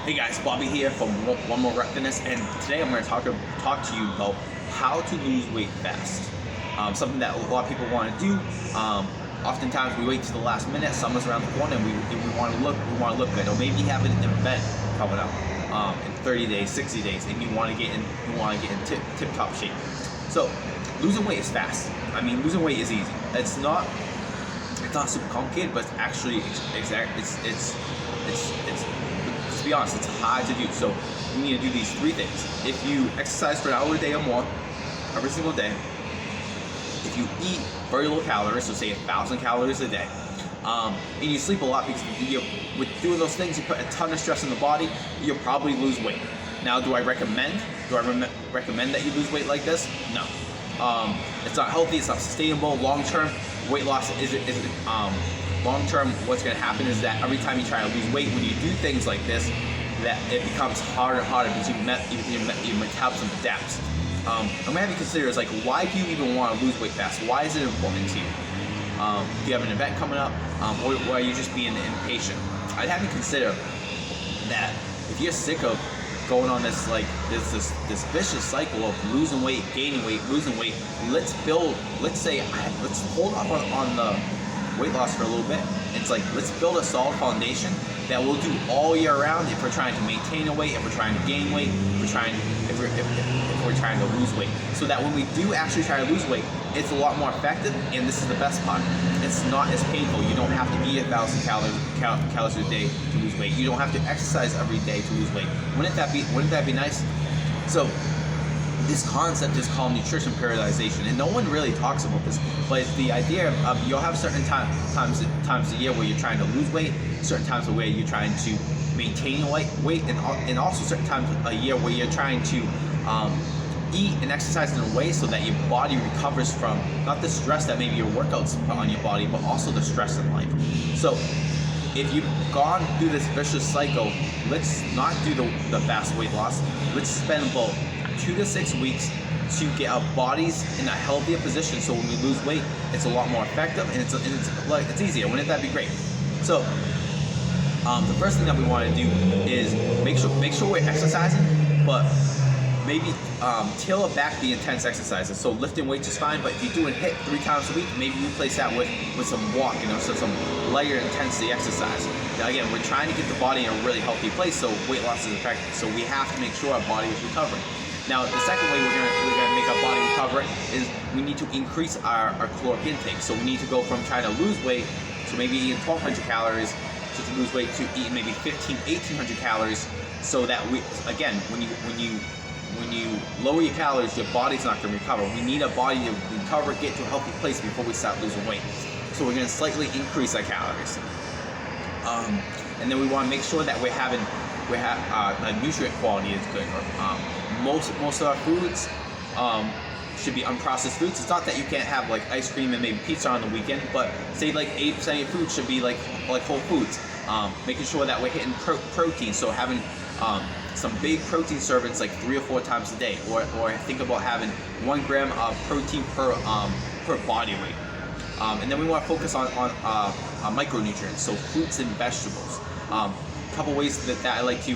Hey guys, Bobby here from One More Rep Fitness, and today I'm going to talk to you about how to lose weight fast. Something that a lot of people want to do. Oftentimes we wait to the last minute. Summer's around the corner, and we want to look good. Or maybe you have an event coming up in 30 days, 60 days, and you want to get in tip-top shape. So losing weight is fast. I mean, losing weight is easy. It's not super complicated, but it's actually to be honest, it's hard to do. So you need to do these three things. If you exercise for an hour a day or more, every single day, if you eat very low calories, so say 1,000 calories a day, and you sleep a lot, because with doing those things, you put a ton of stress in the body, you'll probably lose weight. Now, do I recommend that you lose weight like this? No. It's not healthy, it's not sustainable. Long-term weight loss long-term, what's going to happen is that every time you try to lose weight, when you do things like this, that it becomes harder and harder because your metabolism adapts. I'm going to have you consider is like, why do you even want to lose weight fast? Why is it important to you? Do you have an event coming up, or are you just being impatient? I'd have you consider that if you're sick of going on this vicious cycle of losing weight, gaining weight, losing weight, let's hold up on the weight loss for a little bit. It's like, let's build a solid foundation that we'll do all year round if we're trying to maintain a weight, if we're trying to gain weight, if we're trying to lose weight. So that when we do actually try to lose weight, it's a lot more effective, and this is the best part. It's not as painful. You don't have to eat 1,000 calories a day to lose weight. You don't have to exercise every day to lose weight. Wouldn't that be nice? So this concept is called nutrition parallelization, and no one really talks about this, but it's the idea of you'll have certain times a year where you're trying to lose weight, certain times a year you're trying to maintain weight, and also certain times a year where you're trying to eat and exercise in a way so that your body recovers from not the stress that maybe your workouts put on your body, but also the stress in life. So if you've gone through this vicious cycle, let's not do the fast weight loss. Let's spend about 2 to 6 weeks to get our bodies in a healthier position, so when we lose weight, it's a lot more effective, and it's easier. Wouldn't that be great? So the first thing that we want to do is make sure we're exercising, but maybe tailor back the intense exercises. So lifting weights is fine, but if you're doing HIIT 3 times a week, maybe replace that with some walk, so some lighter intensity exercise. Now again, we're trying to get the body in a really healthy place, so weight loss is effective. So we have to make sure our body is recovering. Now, the second way we're gonna make our body recover is we need to increase our caloric intake. So we need to go from trying to lose weight, so maybe eating 1,200 calories, to lose weight, to eating maybe 1,800 calories, so that when you lower your calories, your body's not going to recover. We need a body to recover, get to a healthy place before we start losing weight. So we're going to slightly increase our calories, and then we want to make sure that we have nutrient quality is good. Most of our foods should be unprocessed foods. It's not that you can't have like ice cream and maybe pizza on the weekend, but say like 80% of your food should be like whole foods. Making sure that we're hitting protein, so having some big protein servings like 3 or 4 times a day, or think about having 1 gram of protein per body weight. And then we want to focus on micronutrients, so fruits and vegetables. A couple ways that I like to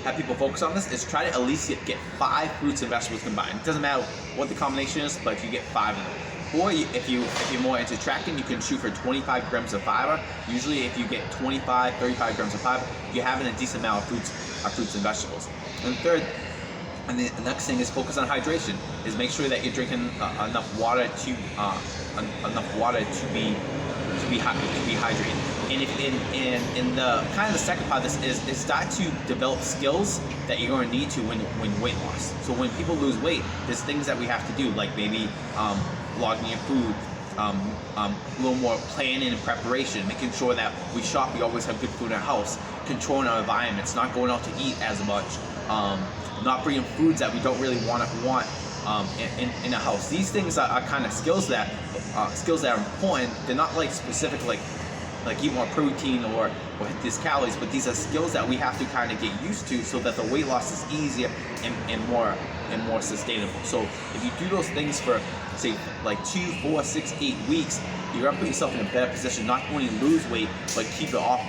have people focus on this is try to at least get 5 fruits and vegetables combined. It doesn't matter what the combination is, but if you get 5 of them. Or if you're more into tracking, you can shoot for 25 grams of fiber. Usually if you get 25, 35 grams of fiber, you're having a decent amount of fruits and vegetables. And third, and the next thing is focus on hydration. Is make sure that you're drinking enough water to be hydrated. And the kind of the second part of this is start to develop skills that you're going to need to win weight loss. So when people lose weight, there's things that we have to do, like maybe logging your food, a little more planning and preparation, making sure that we shop, we always have good food in our house, controlling our environments, not going out to eat as much, not bringing foods that we don't really want in a house. These things are kind of skills that are important. They're not like specific like eat more protein or hit these calories, but these are skills that we have to kind of get used to so that the weight loss is easier and more sustainable. So if you do those things for say like 2, 4, 6, 8 weeks, you're gonna put yourself in a better position, not only lose weight but keep it off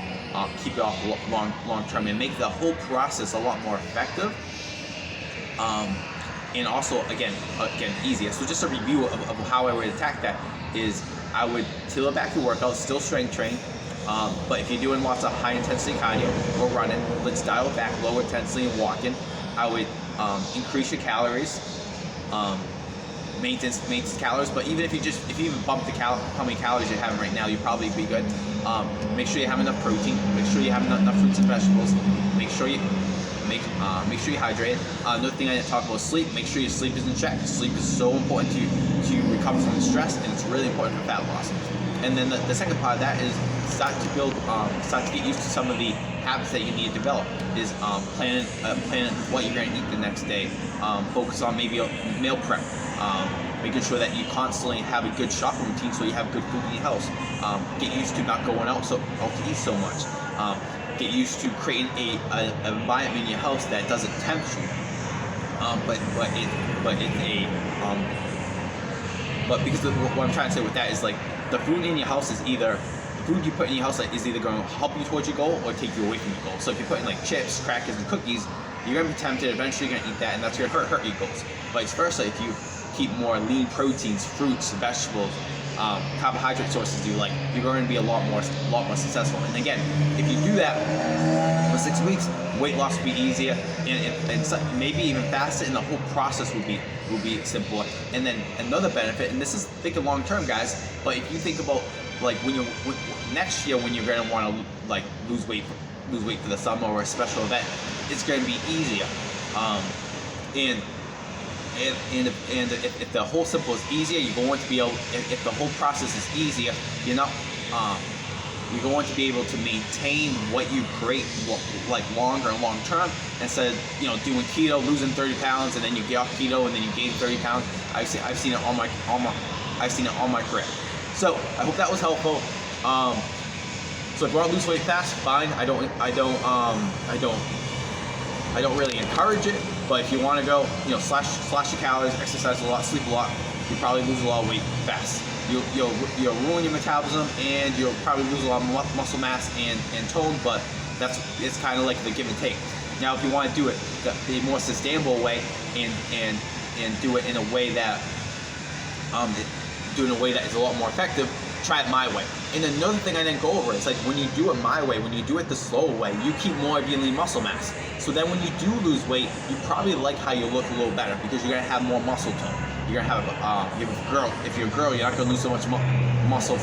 keep it off long term, and make the whole process a lot more effective. And also, again, easier. So just a review of how I would attack that is I would tailor back your workout, still strength train, but if you're doing lots of high intensity cardio or running, let's dial it back, lower intensity and walking. I would increase your calories, maintenance calories, but even if you even bump how many calories you're having right now, you'll probably be good. Make sure you have enough protein, make sure you have enough fruits and vegetables, make sure you hydrate. Another thing I didn't talk about, sleep. Make sure your sleep is in check. Sleep is so important to recover from stress, and it's really important for fat loss. And then the second part of that is start to get used to some of the habits that you need to develop. Is planning what you're going to eat the next day. Focus on maybe a meal prep. Making sure that you constantly have a good shopping routine so you have good food in your house. Get used to not going out to eat so much. Get used to creating an environment in your house that doesn't tempt you, but because what I'm trying to say with that is, like, the food in your house is either the food you put in your house is either going to help you towards your goal or take you away from your goal. So if you're putting like chips, crackers, and cookies, you're going to be tempted. Eventually, you're going to eat that, and that's going to hurt your goals. Vice versa, if you keep more lean proteins, fruits, vegetables, carbohydrate sources you're going to be a lot more successful. And again, if you do that for 6 weeks, weight loss will be easier, and maybe even faster, and the whole process will be simpler. And then another benefit, and this is thinking long term, guys, but if you think about like next year when you're going to want to like lose weight for the summer or a special event, it's going to be easier. And if the whole simple is easier, you're going to be able. If the whole process is easier, you're going to be able to maintain what you create like longer and long term, instead of doing keto, losing 30 pounds, and then you get off keto and then you gain 30 pounds. I've seen it all my career. So I hope that was helpful. So if you want to lose weight fast, fine. I don't really encourage it, but if you want to go, slash your calories, exercise a lot, sleep a lot, you probably lose a lot of weight fast. You'll ruin your metabolism, and you'll probably lose a lot of muscle mass and tone, but it's kind of like the give and take. Now, if you want to do it the more sustainable way and do it in a way that is a lot more effective, try it my way. And another thing I didn't go over is, like, when you do it my way, when you do it the slow way, you keep more of your lean muscle mass. So then when you do lose weight, you probably like how you look a little better, because you're gonna have more muscle tone. You're gonna have if you're a girl, you're not gonna lose so much muscle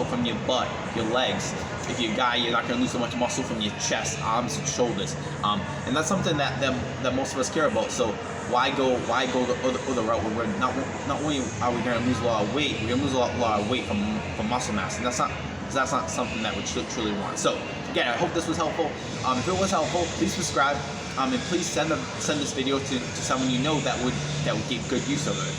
from your butt, your legs. If you're a guy, you're not gonna lose so much muscle from your chest, arms, and shoulders. And that's something that most of us care about. So why go the other route where we're not only are we going to lose a lot of weight, we're going to lose a lot of weight from muscle mass, and that's not something that we truly want. So again, I hope this was helpful. If it was helpful, please subscribe, and please send this video to someone you know that would get good use of it.